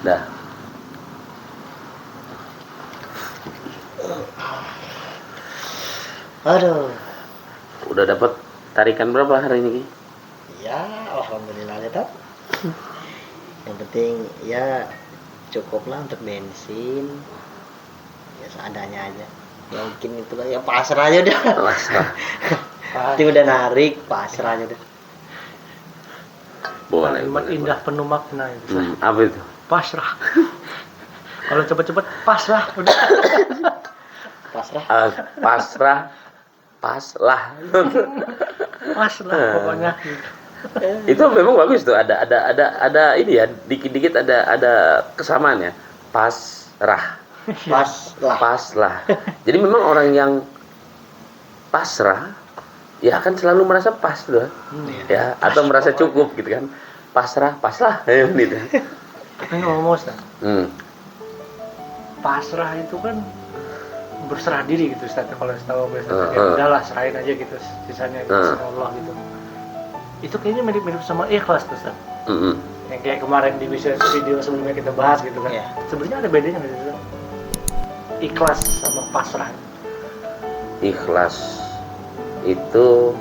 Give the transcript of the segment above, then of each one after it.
Dah. Aduh. Udah dapat tarikan berapa hari ini? Ya, alhamdulillah ya toh. Yang penting ya cukuplah untuk bensin. Ya seadanya aja. Ya mungkin itulah ya pasrah aja udah. Pasrah. Pasti udah narik, pasrah aja udah. Boleh. Kalimat indah penuh makna itu. Apa itu? Pasrah. Kalau cepet-cepet pasrah udah. Pasrah. Pasrah. Pasrah. Pasrah pokoknya gitu. Itu memang bagus tuh. Ada ini ya. Dikit-dikit ada kesamaan ya. Pasrah. Pasrah. Jadi memang orang yang pasrah ya akan selalu merasa pas tuh. Ya, atau merasa cukup gitu kan. Pasrah gitu. Tapi ngomong Ustaz, pasrah itu kan berserah diri gitu Ustaz. Kalau setahu biasanya ya udahlah serahin aja gitu, sisanya gitu sama Allah gitu. Itu kayaknya mirip-mirip sama ikhlas tuh Ustaz. Yang kayak kemarin di video sebelumnya kita bahas gitu kan. Yeah. Sebenarnya ada bedanya nggak sih Ustaz? Ikhlas sama pasrah. Ikhlas itu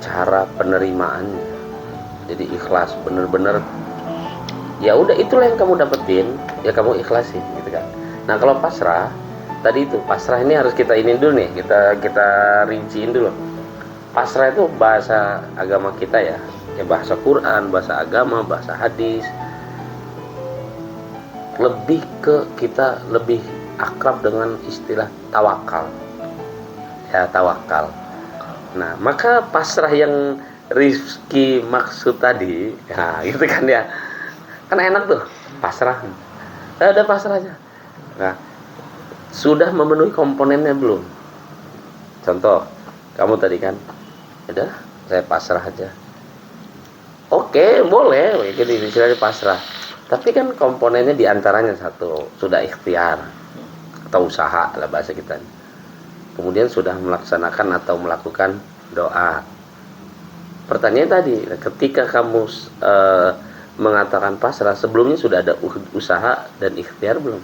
cara penerimaannya. Jadi ikhlas bener-bener ya udah itulah yang kamu dapetin, ya kamu ikhlasin gitu kan. Nah kalau pasrah tadi itu pasrah ini harus kita ini dulu nih, kita rinciin dulu. Pasrah itu bahasa agama kita ya bahasa Quran, bahasa agama, bahasa hadis. Lebih ke kita lebih akrab dengan istilah tawakal. Ya tawakal. Nah maka pasrah yang Rizky maksud tadi, ya gitu kan ya, kan enak tuh pasrah, ada pasrah aja. Nah sudah memenuhi komponennya belum? Contoh, kamu tadi kan, udah saya pasrah aja. Oke, boleh, jadi istilahnya pasrah. Tapi kan komponennya diantaranya satu, sudah ikhtiar atau usaha lah bahasa kita. Kemudian sudah melaksanakan atau melakukan doa. Pertanyaan tadi, ketika kamu mengatakan pasrah, sebelumnya sudah ada usaha dan ikhtiar belum?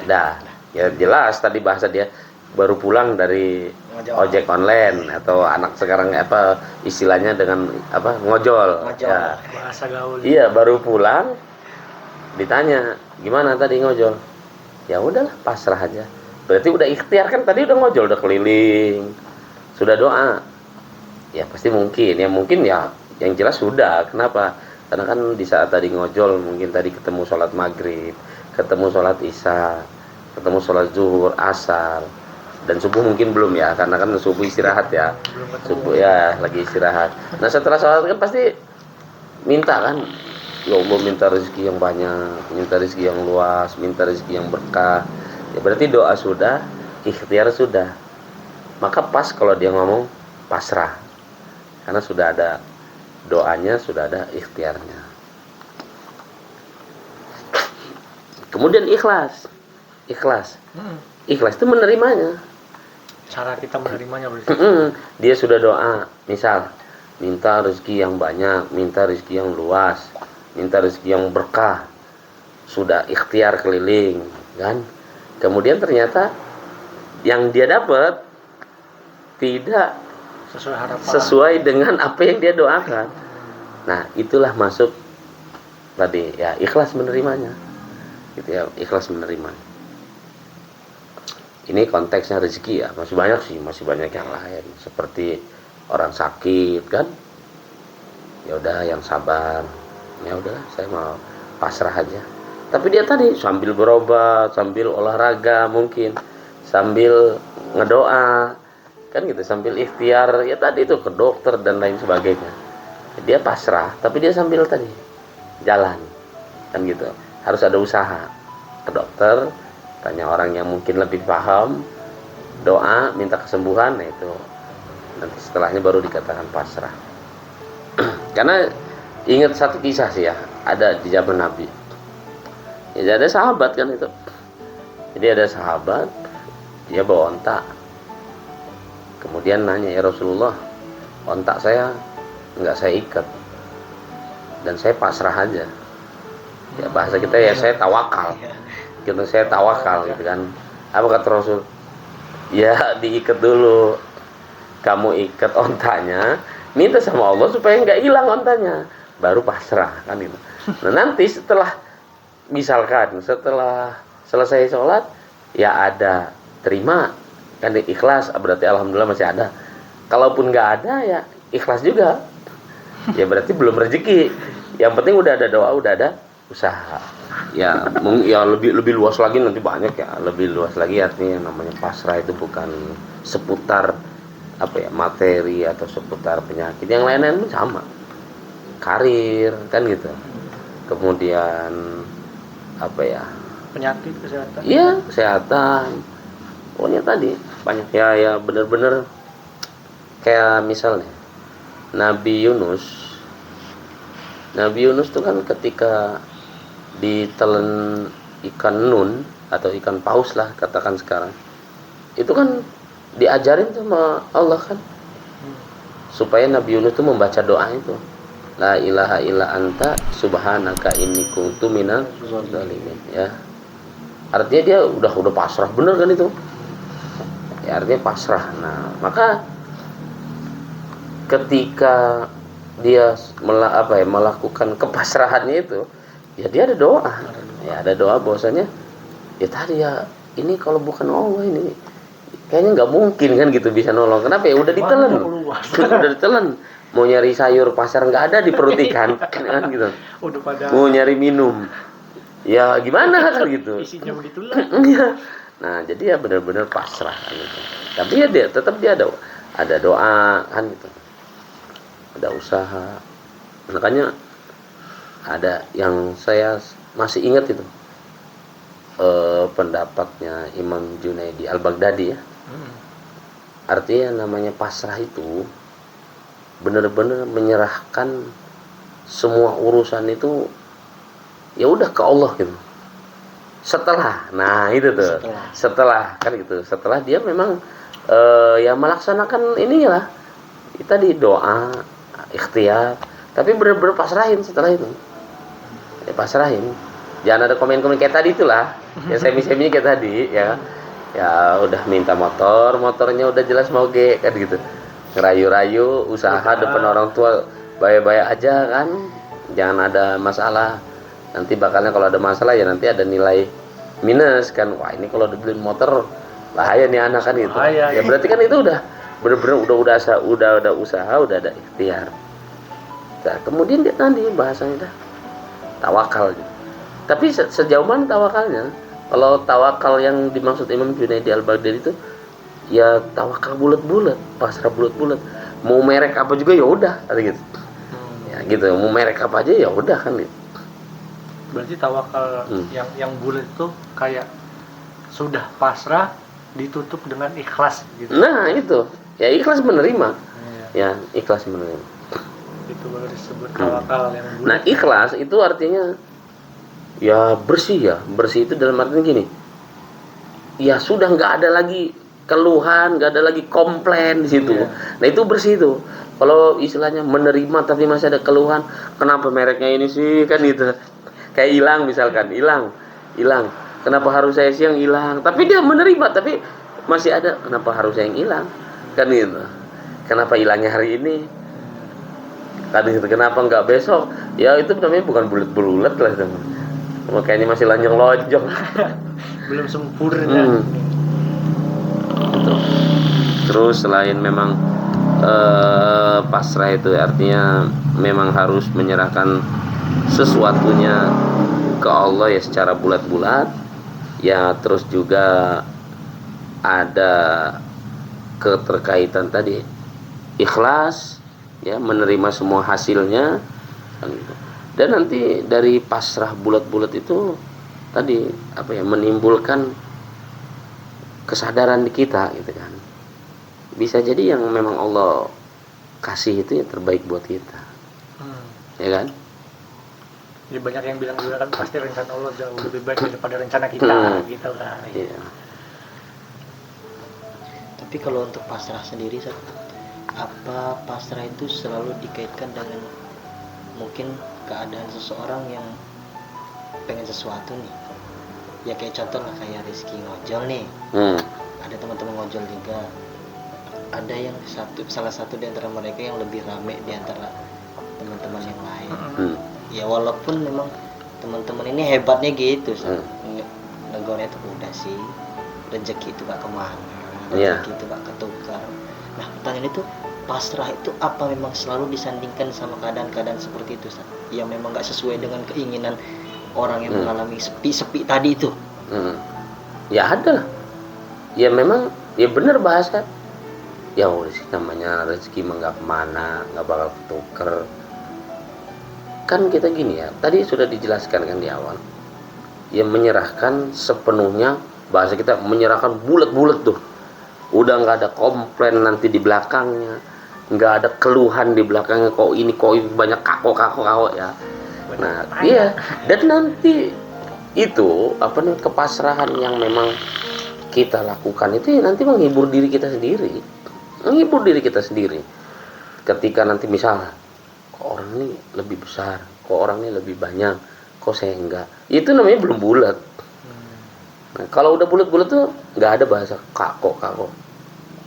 Udah. Ya jelas tadi bahasa dia baru pulang dari ojek online atau anak sekarang apa istilahnya dengan apa ngojol. Ya. Bahasa gaul. Iya, baru pulang ditanya, "Gimana tadi ngojol?" Ya udahlah, pasrah aja. Berarti udah ikhtiar kan tadi udah ngojol, udah keliling. Sudah doa. Ya pasti mungkin ya yang jelas sudah. Kenapa? Karena kan di saat tadi ngojol mungkin tadi ketemu sholat maghrib, ketemu sholat isya, ketemu sholat zuhur, asar, dan subuh mungkin belum ya, karena kan subuh istirahat ya, subuh ya lagi istirahat. Nah setelah sholat kan pasti minta kan, ya Allah minta rezeki yang banyak, minta rezeki yang luas, minta rezeki yang berkah. Ya berarti doa sudah, ikhtiar sudah. Maka pas kalau dia ngomong pasrah. Karena sudah ada doanya, sudah ada ikhtiarnya. Kemudian ikhlas. Ikhlas itu menerimanya. Cara kita menerimanya berarti. Dia sudah doa, misal minta rezeki yang banyak, minta rezeki yang luas, minta rezeki yang berkah. Sudah ikhtiar keliling, kan? Kemudian ternyata yang dia dapat tidak sesuai dengan apa yang dia doakan. Nah, itulah masuk tadi ya ikhlas menerimanya. Gitu ya, ikhlas menerima. Ini konteksnya rezeki ya, masih banyak yang lain. Seperti orang sakit kan. Ya udah yang sabar. Ya udah, saya mau pasrah aja. Tapi dia tadi sambil berobat, sambil olahraga mungkin, sambil ngedoa kan gitu, sambil ikhtiar ya tadi itu ke dokter dan lain sebagainya. Dia pasrah tapi dia sambil tadi jalan kan gitu, harus ada usaha ke dokter, tanya orang yang mungkin lebih paham, doa minta kesembuhan. Nah itu nanti setelahnya baru dikatakan pasrah. Karena ingat satu kisah sih ya, ada di zaman Nabi ya, ada sahabat kan itu. Jadi ada sahabat dia bawa onta. Kemudian nanya, "Ya Rasulullah, ontak saya enggak saya ikat dan saya pasrah aja." Ya bahasa kita ya saya tawakal. Gitu, saya tawakal gitu kan. Apa kata Rasul? Ya diikat dulu. Kamu ikat ontanya, minta sama Allah supaya nggak hilang ontanya, baru pasrah kan itu. Nah nanti setelah misalkan setelah selesai sholat ya ada terima kan ikhlas, berarti alhamdulillah masih ada. Kalaupun nggak ada ya ikhlas juga, ya berarti belum rezeki. Yang penting udah ada doa, udah ada usaha. Ya lebih luas lagi, nanti banyak ya, lebih luas lagi artinya. Yang namanya pasrah itu bukan seputar apa ya materi atau seputar penyakit, yang lain-lain pun sama, karir kan gitu, kemudian apa ya, penyakit, kesehatan. iya kesehatan, pokoknya tadi banyak ya bener-bener kayak misalnya Nabi Yunus tuh kan ketika ditelan ikan nun atau ikan paus lah katakan sekarang, itu kan diajarin sama Allah kan, supaya Nabi Yunus itu membaca doa itu, la ilaha illa anta subhanaka inni kuntu minaz zalimin, ya artinya dia udah pasrah bener kan itu ya, artinya pasrah. Nah maka ketika dia melakukan kepasrahannya itu ya dia ada doa bahwasanya ya tadi ya, ini kalau bukan Allah ini kayaknya nggak mungkin kan gitu bisa nolong. Kenapa ya, udah ditelan mau nyari sayur pasar nggak ada di perut ikan kan gitu, Udah pada mau nyari minum ya gimana kan gitu. isinya begitu lah. Nah jadi ya benar-benar pasrah kan gitu. Tapi ya dia tetap ada doa kan gitu, ada usaha. Makanya ada yang saya masih ingat itu pendapatnya Imam Junaidi Al-Baghdadi ya. Artinya namanya pasrah itu benar-benar menyerahkan semua urusan itu ya udah ke Allah gitu. Setelah kan gitu, setelah dia memang ya melaksanakan inilah tadi doa, ikhtiar, tapi benar-benar pasrahin setelah itu. Ya pasrahin. Jangan ada komen-komen kayak tadi itulah. Ya semi-semi kayak tadi ya. Ya udah minta motornya udah jelas mau kan gitu. Ngerayu-rayu, usaha depan orang tua bayar-bayar aja kan. Jangan ada masalah. Nanti bakalnya kalau ada masalah ya nanti ada nilai minus kan. Wah, ini kalau dibeliin motor bahaya nih anak kan gitu. Ya berarti kan itu udah bener-bener udah ada usaha, udah ada ikhtiar. Nah, kemudian dia tadi bahasanya dah tawakal gitu. Tapi sejauh mana tawakalnya? Kalau tawakal yang dimaksud Imam Junaidi Al-Baghdadi itu ya tawakal bulat-bulat, pasrah bulat-bulat. Mau merek apa juga ya udah, gitu. Ya gitu, mau merek apa aja ya udah kan gitu. Berarti tawakal yang bulat itu kayak sudah pasrah ditutup dengan ikhlas gitu. Nah, itu. Ya ikhlas menerima. Ya, ikhlas menerima. Itu baru disebut tawakal yang bulat. Nah, ikhlas itu artinya ya bersih itu dalam artian gini, ya sudah nggak ada lagi keluhan, nggak ada lagi komplain di situ. Nah itu bersih itu. Kalau istilahnya menerima tapi masih ada keluhan, kenapa mereknya ini sih kan gitu, kayak hilang misalkan, hilang, kenapa harus saya sih yang hilang, tapi dia menerima tapi masih ada, kenapa harus saya yang hilang kan gitu, kenapa hilangnya hari ini kan gitu, kenapa nggak besok, ya itu namanya bukan bulat-bulat lah teman. Makanya masih lonjong-lonjong. Belum sempurna. Gitu. Terus selain memang pasrah itu artinya memang harus menyerahkan sesuatunya ke Allah ya secara bulat-bulat. Ya terus juga ada keterkaitan tadi ikhlas ya, menerima semua hasilnya kan gitu. Dan nanti dari pasrah bulat-bulat itu tadi apa ya, menimbulkan kesadaran di kita gitu kan. Bisa jadi yang memang Allah kasih itu yang terbaik buat kita. Ya kan? Jadi banyak yang bilang juga kan pasti rencana Allah jauh lebih baik daripada rencana kita gitu kan. Iya. Tapi kalau untuk pasrah sendiri, apa pasrah itu selalu dikaitkan dengan mungkin keadaan seseorang yang pengen sesuatu nih, ya kayak contoh lah kayak Rizky ngojol nih, ada teman-teman ngojol juga, ada yang salah satu di antara mereka yang lebih rame di antara teman-teman yang lain. Ya walaupun memang teman-teman ini hebatnya gitu, negornya itu udah sih, rezeki itu gak kemana, rezeki itu gak ketukar. Nah pertanyaan itu, pasrah itu apa memang selalu disandingkan sama keadaan-keadaan seperti itu, Ustaz? Yang memang gak sesuai dengan keinginan orang yang mengalami sepi-sepi tadi itu? Ya ada lah. Ya memang, ya benar bahasa. Ya udah sih, namanya rezeki mah gak kemana, gak bakal ketuker. Kan kita gini ya, tadi sudah dijelaskan kan di awal. Ya menyerahkan sepenuhnya, bahasa kita menyerahkan bulat-bulat tuh. Udah gak ada komplain nanti di belakangnya, nggak ada keluhan di belakangnya, kok ini banyak kako ya. Nah iya, dan nanti itu apa nih, kepasrahan yang memang kita lakukan itu ya nanti menghibur diri kita sendiri, ketika nanti misalnya kok orang ini lebih besar, kok orang ini lebih banyak, kok saya enggak, itu namanya belum bulat. Nah, kalau udah bulat-bulat tuh nggak ada bahasa kako.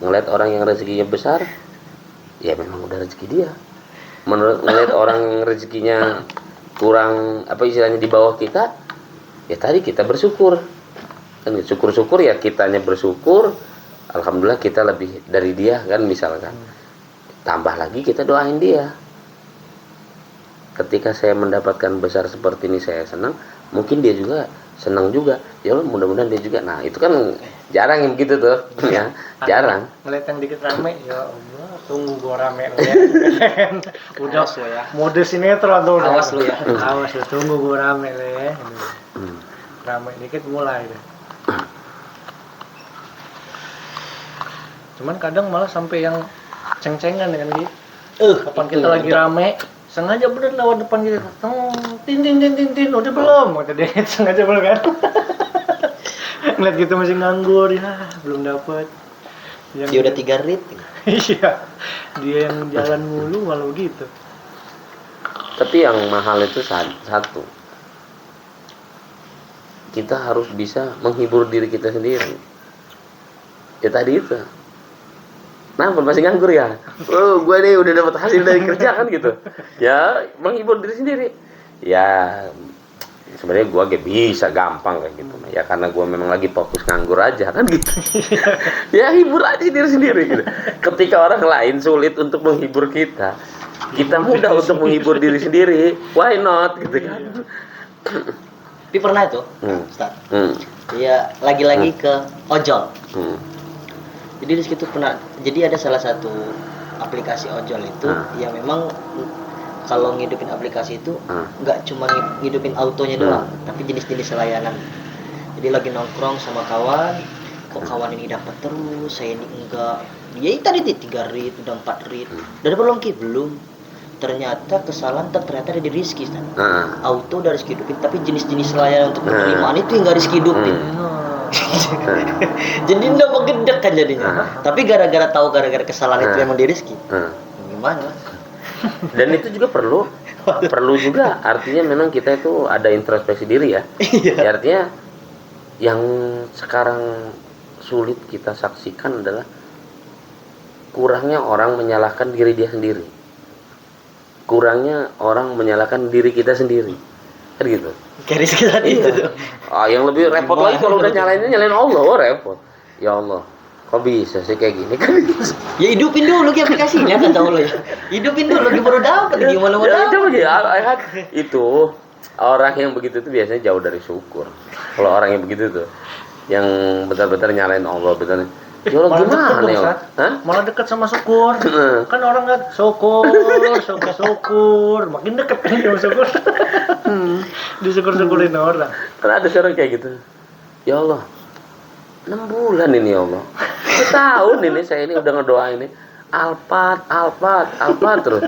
Ngeliat orang yang rezekinya besar, ya memang udah rezeki dia. Ngeliat orang yang rezekinya kurang, apa istilahnya, di bawah kita, ya tadi kita bersyukur. Kan syukur-syukur ya, kitanya bersyukur, alhamdulillah kita lebih dari dia kan, misalkan. Tambah lagi kita doain dia. Ketika saya mendapatkan besar seperti ini, saya senang, mungkin dia juga senang juga. Ya Allah, mudah-mudahan dia juga. Nah, itu kan jarang yang begitu tuh, ya. Jarang. Ngeliat yang dikit rame, ya Allah, tunggu gua rame lu ya. Udah Awas lo ya. mode sinetron tuh. Awas lu ya. Awas lu, tunggu gua rame lu ya. Rame dikit mulai deh. Cuman kadang malah sampai yang ceng-cengan dengan gitu. Kapan kita lagi rame, sengaja bener lewat depan kita. Tin, udah belum? Kata dia, sengaja belum kan? Ngeliat gitu masih nganggur, ya belum dapet. Dia udah 3 rit. Iya, dia yang jalan mulu malah begitu. Tapi yang mahal itu satu, kita harus bisa menghibur diri kita sendiri. Ya tadi itu, nah masih nganggur ya, oh gue nih udah dapat hasil dari kerja kan gitu. Ya menghibur diri sendiri. Ya sebenarnya gue gak bisa gampang kayak gitu, ya karena gue memang lagi fokus nganggur aja kan gitu. Ya hibur aja diri sendiri gitu. Ketika orang lain sulit untuk menghibur kita mudah untuk menghibur diri sendiri. Why not gitu kan? Tapi pernah itu, Ustaz. Ya lagi-lagi ke ojol. Jadi di situ pernah. Jadi ada salah satu aplikasi ojol itu yang memang kalau ngidupin aplikasi itu nggak cuma ngidupin autonya doang, tapi jenis-jenis layanan. Jadi lagi nongkrong sama kawan, kok kawan ini dapat terus, saya ini enggak. Ya tadi 3 rit, udah 4 rit. Udah belum Ki? Belum. Ternyata kesalahan ternyata ada di Rizky. Auto udah Rizky hidupin, tapi jenis-jenis layanan untuk penerimaan itu yang nggak Rizky hidupin. Jadi udah menggedek kan jadinya. Tapi gara-gara kesalahan itu emang di Rizky. Gimana? Dan itu juga perlu juga, artinya memang kita itu ada introspeksi diri ya. Ya artinya yang sekarang sulit kita saksikan adalah kurangnya orang menyalahkan diri dia sendiri, kurangnya orang menyalahkan diri kita sendiri, kan gitu. Kayak Rizky tadi itu. Yang lebih repot lagi kalau udah nyalain Allah, repot. Ya Allah, kok bisa sih kayak gini kan? Ya hidupin dulu aplikasinya kata Allah ya. Hidupin dulu baru dapat, gimana mau dapat. Coba ya, itu orang yang begitu tuh biasanya jauh dari syukur. Kalau orang yang begitu tuh, yang benar-benar nyalain Allah, benar. Ya Allah, gimana ya? Malah dekat sama syukur. Kan orang kan syukur, makin dekat kan sama syukur. Disyukur-syukurin orang. Kan ada seorang kayak gitu. Ya Allah, 6 bulan ini ya Allah. Setahun ini saya ini udah ngedoain ini Alphard terus.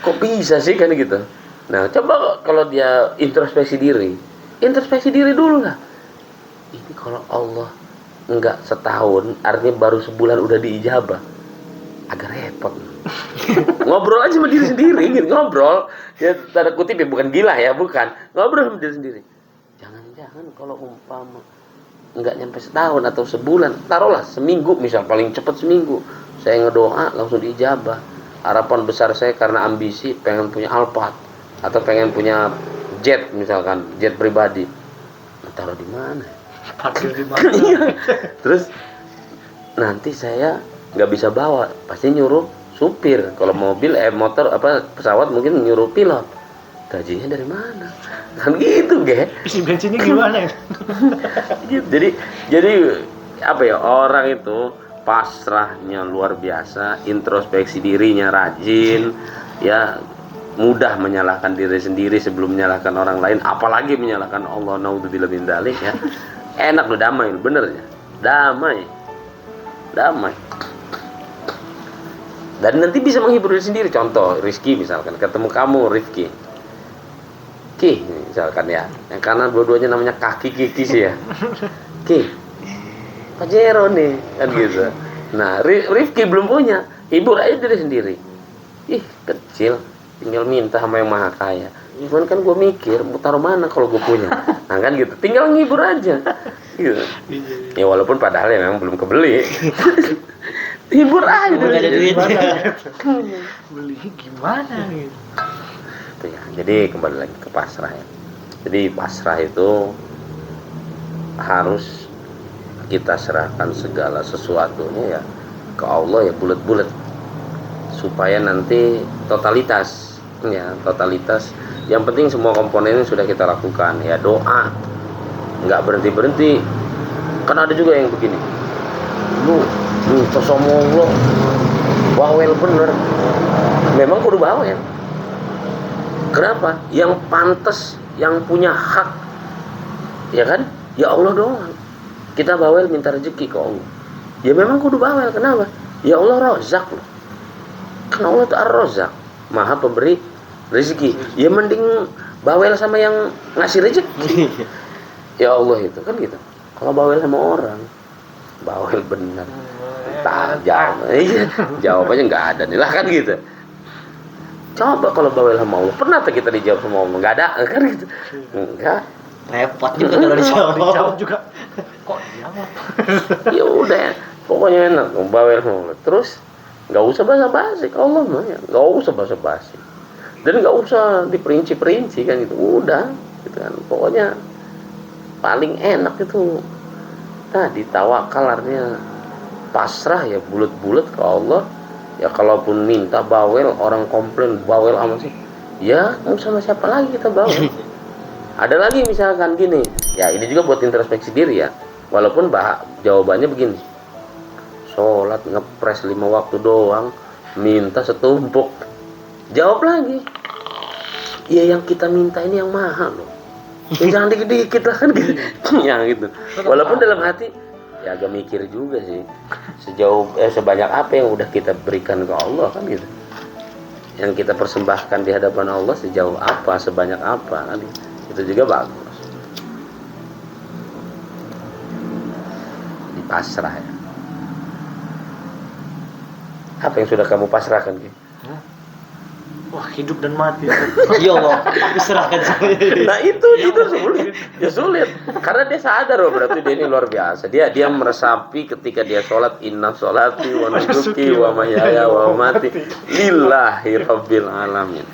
Kok bisa sih kan gitu? Nah, coba kalau dia introspeksi diri dulu lah. Ini kalau Allah enggak setahun, artinya baru sebulan udah diijabah. Agak repot. Ngobrol aja sama diri sendiri, gitu. Ngobrol. Ya tanda kutip ya, bukan gila ya, bukan. Ngobrol sama diri sendiri. kan kalau umpama nggak nyampe setahun atau sebulan, taruhlah seminggu misal, paling cepat seminggu, saya ngedoa langsung diijabah. Harapan besar saya karena ambisi pengen punya Alphard atau pengen punya jet misalkan, jet pribadi. Taruh di mana? Parkir di mana? Terus nanti saya nggak bisa bawa, pasti nyuruh supir. Kalau mobil, motor, apa pesawat mungkin nyuruh pilot. Gajinya dari mana? Kan gitu, Ge. Isi bensinnya gimana ya? Jadi apa ya, orang itu pasrahnya luar biasa, introspeksi dirinya rajin, ya mudah menyalahkan diri sendiri sebelum menyalahkan orang lain, apalagi menyalahkan Allah. Naudzubillah min dzalik ya. Enak lo, damai, bener ya. Damai. Dan nanti bisa menghibur diri sendiri. Contoh Rizky misalkan, ketemu kamu Rizky, Ki misalkan ya, yang kanan dua-duanya namanya kaki Kiki sih ya. Ki, Pajero nih kan gitu. Nah Rifki belum punya, hibur aja diri sendiri. Ih kecil, tinggal minta sama yang maha kaya. Cuman kan gue mikir mau taruh mana kalau gue punya. Nah kan gitu, tinggal ngibur aja gitu. Ya walaupun padahal ya memang belum kebeli. Hibur aja Nggak ada duit. Beli gimana gitu? Itu ya. Jadi kembali lagi ke pasrah ya. Jadi pasrah itu harus kita serahkan segala sesuatunya ya ke Allah ya, bulat-bulat, supaya nanti totalitas ya, totalitas. Yang penting semua komponennya sudah kita lakukan ya. Doa nggak berhenti kan. Ada juga yang begini, lu sama Allah bawel bener, memang kudu bawel. Kenapa? Yang pantas, yang punya hak ya kan, ya Allah doang. Kita bawel minta rezeki ke Allah, ya memang kudu bawel. Kenapa? Ya Allah rozak loh, kan Allah itu ar-rozak, maha pemberi rezeki. Ya mending bawel sama yang ngasih rezeki. Ya Allah itu kan gitu. Kalau bawel sama orang, bawel bener, tajam. Iya, jawabannya nggak ada nih lah kan gitu. Coba kalau bawel sama Allah, pernah tak kita dijawab sama Allah? Nggak ada kan gitu. Enggak. Repot juga kalau dijawab. Dijawab juga. Kok dijawab? Ya udah ya, pokoknya enak bawel sama Allah. Terus nggak usah basa-basi, Allah mah ya nggak usah basa-basi, dan nggak usah diperinci-perinci kan gitu. Udah gitu kan, pokoknya paling enak itu tadi tawakal, artinya pasrah ya, bulat-bulat ke Allah ya. Kalaupun minta bawel, orang komplain bawel amat sih, ya mau sama siapa lagi kita bawel. Ada lagi misalkan gini ya, ini juga buat introspeksi diri ya, walaupun jawabannya begini, sholat ngepres 5 waktu doang, minta setumpuk. Jawab lagi, ya yang kita minta ini yang mahal loh, jangan dikit-dikit lah kan gitu. Ya gitu. Walaupun dalam hati ya agak mikir juga sih, sebanyak apa yang udah kita berikan ke Allah kan gitu, yang kita persembahkan di hadapan Allah sejauh apa, sebanyak apa kan gitu. Itu juga bagus. Di pasrah ya. Apa yang sudah kamu pasrahkan gitu? Wah, hidup dan mati. Ya Allah, diserahkan saya. Nah itu sulit. Ya sulit. Karena dia sadar loh, berarti dia ini luar biasa. Dia meresapi ketika dia sholat, inna sholati wa nusuki wa mahyaya wa mamati lillahi rabbil alamin.